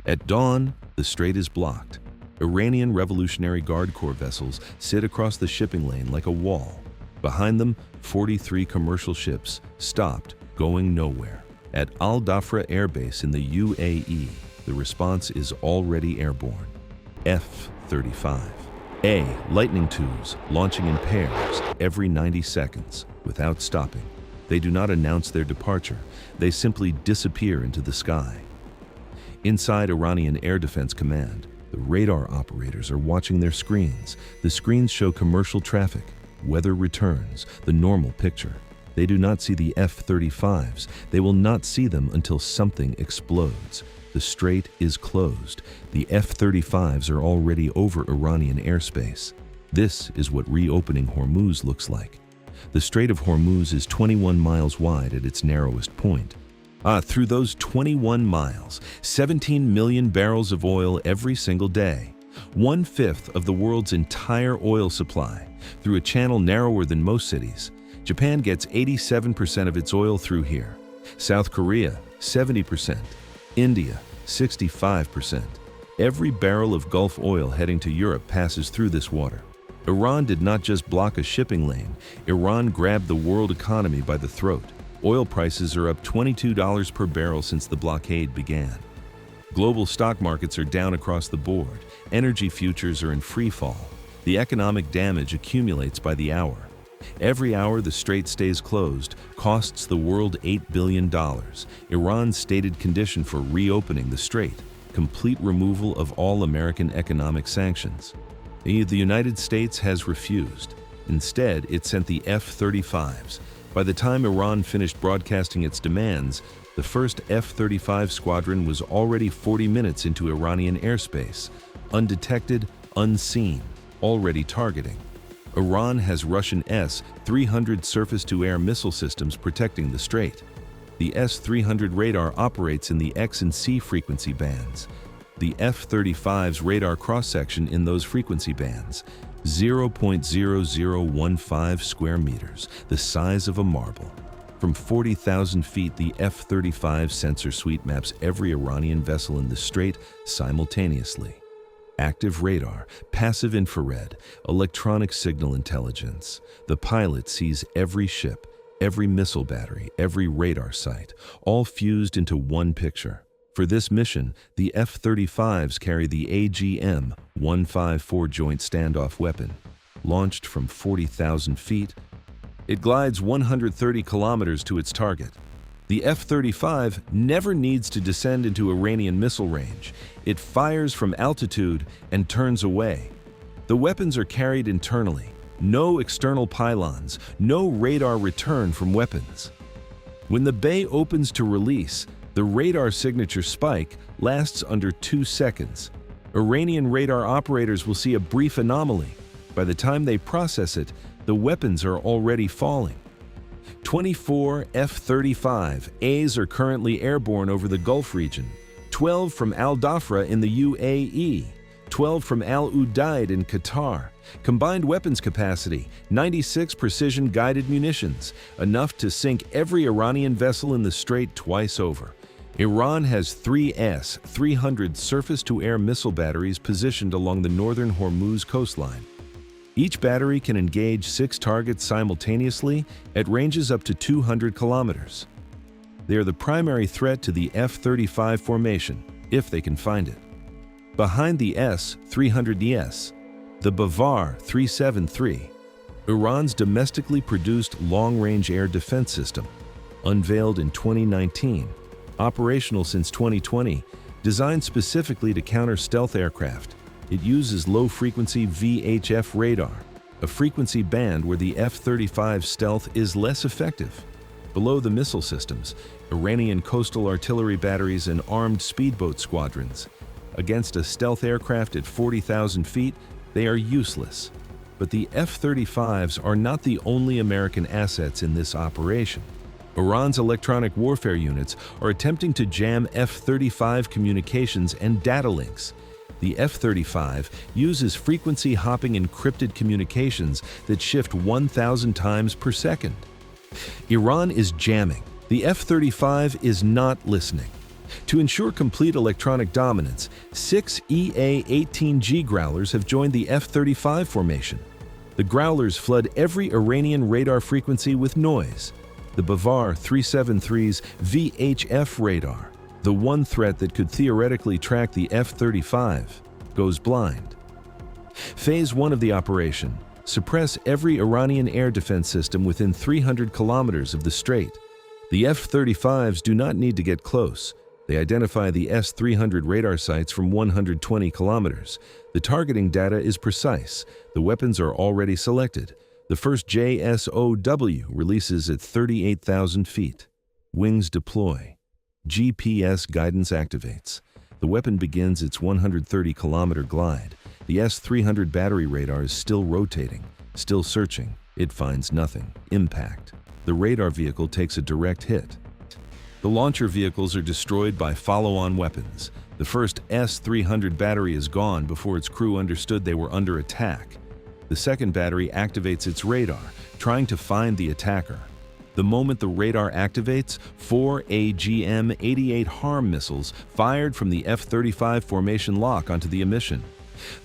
At dawn, the strait is blocked. Iranian Revolutionary Guard Corps vessels sit across the shipping lane like a wall. Behind them, 43 commercial ships, stopped, going nowhere. At Al Dhafra Air Base in the UAE, the response is already airborne. F-35A Lightning IIs launching in pairs every 90 seconds without stopping. They do not announce their departure, they simply disappear into the sky. Inside Iranian Air Defense Command, the radar operators are watching their screens. The screens show commercial traffic, weather returns, the normal picture. They do not see the F-35s. They will not see them until something explodes. The strait is closed. The F-35s are already over Iranian airspace. This is what reopening Hormuz looks like. The Strait of Hormuz is 21 miles wide at its narrowest point. Through those 21 miles, 17 million barrels of oil every single day. 1/5 of the world's entire oil supply, through a channel narrower than most cities. Japan gets 87% of its oil through here. South Korea, 70%. India, 65%. Every barrel of Gulf oil heading to Europe passes through this water. Iran did not just block a shipping lane. Iran grabbed the world economy by the throat. Oil prices are up $22 per barrel since the blockade began. Global stock markets are down across the board. Energy futures are in free fall. The economic damage accumulates by the hour. Every hour the strait stays closed costs the world $8 billion. Iran's stated condition for reopening the strait: complete removal of all American economic sanctions. The United States has refused. Instead, it sent the F-35s. By the time Iran finished broadcasting its demands, the first F-35 squadron was already 40 minutes into Iranian airspace, undetected, unseen, already targeting. Iran has Russian S-300 surface-to-air missile systems protecting the strait. The S-300 radar operates in the X and C frequency bands. The F-35's radar cross-section in those frequency bands, 0.0015 square meters, the size of a marble. From 40,000 feet, the F-35 sensor suite maps every Iranian vessel in the strait simultaneously. Active radar, passive infrared, electronic signal intelligence. The pilot sees every ship, every missile battery, every radar site, all fused into one picture. For this mission, the F-35s carry the AGM-154 Joint Standoff Weapon. Launched from 40,000 feet, it glides 130 kilometers to its target. The F-35 never needs to descend into Iranian missile range. It fires from altitude and turns away. The weapons are carried internally. No external pylons, no radar return from weapons. When the bay opens to release, the radar signature spike lasts under 2 seconds. Iranian radar operators will see a brief anomaly. By the time they process it, the weapons are already falling. 24 F-35As are currently airborne over the Gulf region, 12 from Al Dhafra in the UAE, 12 from Al Udeid in Qatar. Combined weapons capacity, 96 precision-guided munitions, enough to sink every Iranian vessel in the strait twice over. Iran has 3 S-300 surface-to-air missile batteries positioned along the northern Hormuz coastline. Each battery can engage 6 targets simultaneously at ranges up to 200 kilometers. They are the primary threat to the F-35 formation, if they can find it. Behind the S-300ES, the Bavar 373, Iran's domestically produced long-range air defense system, unveiled in 2019, operational since 2020, designed specifically to counter stealth aircraft. It uses low-frequency VHF radar, a frequency band where the F-35 stealth is less effective. Below the missile systems, Iranian coastal artillery batteries and armed speedboat squadrons. Against a stealth aircraft at 40,000 feet, they are useless. But the F-35s are not the only American assets in this operation. Iran's electronic warfare units are attempting to jam F-35 communications and data links. The F-35 uses frequency-hopping encrypted communications that shift 1,000 times per second. Iran is jamming. The F-35 is not listening. To ensure complete electronic dominance, 6 EA-18G Growlers have joined the F-35 formation. The Growlers flood every Iranian radar frequency with noise. The Bavar 373's VHF radar, the one threat that could theoretically track the F-35, goes blind. Phase 1 of the operation: suppress every Iranian air defense system within 300 kilometers of the strait. The F-35s do not need to get close. They identify the S-300 radar sites from 120 kilometers. The targeting data is precise. The weapons are already selected. The first JSOW releases at 38,000 feet. Wings deploy. GPS guidance activates. The weapon begins its 130-kilometer glide. The S-300 battery radar is still rotating, still searching. It finds nothing. Impact. The radar vehicle takes a direct hit. The launcher vehicles are destroyed by follow-on weapons. The first S-300 battery is gone before its crew understood they were under attack. The second battery activates its radar, trying to find the attacker. The moment the radar activates, 4 AGM-88 HARM missiles fired from the F-35 formation lock onto the emission.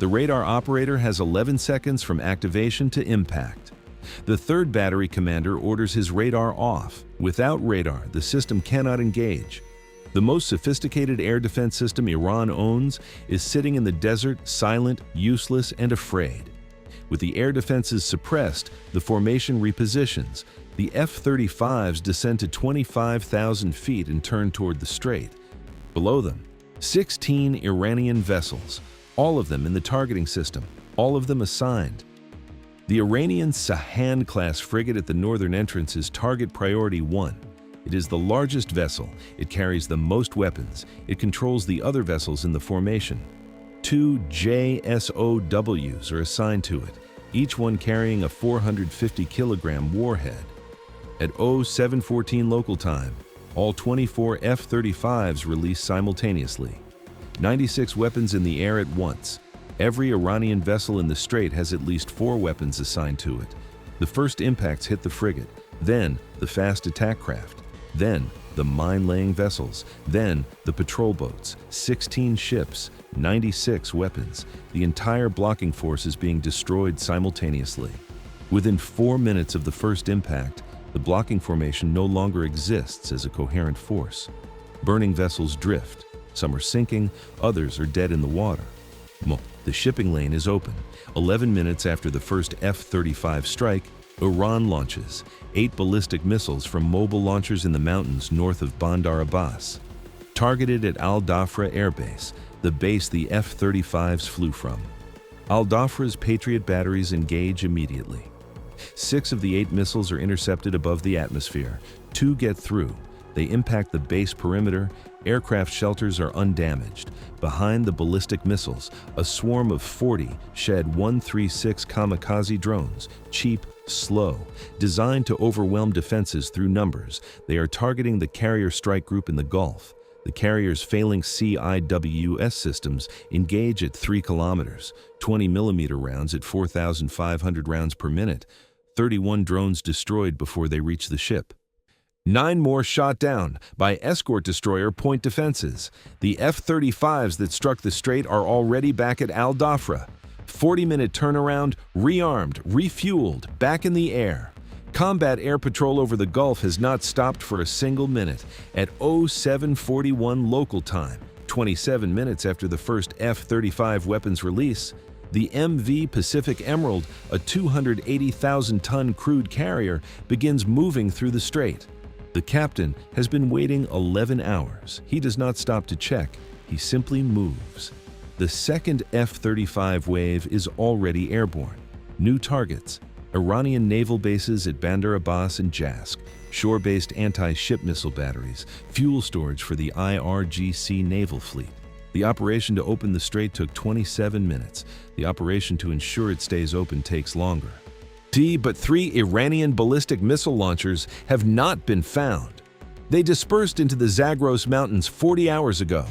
The radar operator has 11 seconds from activation to impact. The third battery commander orders his radar off. Without radar, the system cannot engage. The most sophisticated air defense system Iran owns is sitting in the desert, silent, useless, and afraid. With the air defenses suppressed, the formation repositions. The F-35s descend to 25,000 feet and turn toward the strait. Below them, 16 Iranian vessels, all of them in the targeting system, all of them assigned. The Iranian Shahed-class frigate at the northern entrance is target priority 1. It is the largest vessel. It carries the most weapons. It controls the other vessels in the formation. 2 JSOWs are assigned to it, each one carrying a 450-kilogram warhead. At 0714 local time, all 24 F-35s release simultaneously. 96 weapons in the air at once. Every Iranian vessel in the strait has at least 4 weapons assigned to it. The first impacts hit the frigate, then the fast attack craft, then the mine-laying vessels, then the patrol boats, 16 ships, 96 weapons. The entire blocking force is being destroyed simultaneously. Within 4 minutes of the first impact, the blocking formation no longer exists as a coherent force. Burning vessels drift. Some are sinking, others are dead in the water. The shipping lane is open. 11 minutes after the first F-35 strike, Iran launches 8 ballistic missiles from mobile launchers in the mountains north of Bandar Abbas. Targeted at Al Dhafra Air Base, the base the F-35s flew from. Al Dhafra's Patriot batteries engage immediately. 6 of the 8 missiles are intercepted above the atmosphere. 2 get through. They impact the base perimeter. Aircraft shelters are undamaged. Behind the ballistic missiles, a swarm of 40 Shahed 136 kamikaze drones, cheap, slow, designed to overwhelm defenses through numbers. They are targeting the carrier strike group in the Gulf. The carrier's failing CIWS systems engage at 3 kilometers, 20-millimeter rounds at 4,500 rounds per minute, 31 drones destroyed before they reach the ship. 9 more shot down by escort destroyer point defenses. The F-35s that struck the strait are already back at Al Dhafra. 40-minute turnaround, rearmed, refueled, back in the air. Combat air patrol over the Gulf has not stopped for a single minute. At 0741 local time, 27 minutes after the first F-35 weapons release, the MV Pacific Emerald, a 280,000-ton crude carrier, begins moving through the strait. The captain has been waiting 11 hours. He does not stop to check. He simply moves. The second F-35 wave is already airborne. New targets: Iranian naval bases at Bandar Abbas and Jask, shore-based anti-ship missile batteries, fuel storage for the IRGC naval fleet. The operation to open the strait took 27 minutes. The operation to ensure it stays open takes longer. But 3 Iranian ballistic missile launchers have not been found. They dispersed into the Zagros Mountains 40 hours ago.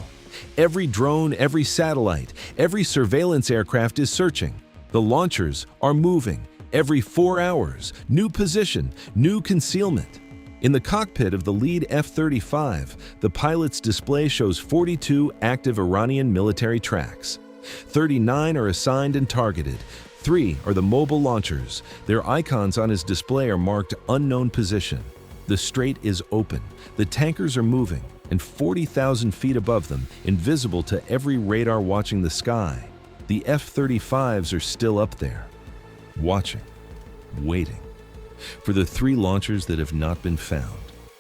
Every drone, every satellite, every surveillance aircraft is searching. The launchers are moving. Every 4 hours, new position, new concealment. In the cockpit of the lead F-35, the pilot's display shows 42 active Iranian military tracks. 39 are assigned and targeted. 3 are the mobile launchers. Their icons on his display are marked unknown position. The strait is open, the tankers are moving, and 40,000 feet above them, invisible to every radar watching the sky, the F-35s are still up there, watching, waiting, for the 3 launchers that have not been found.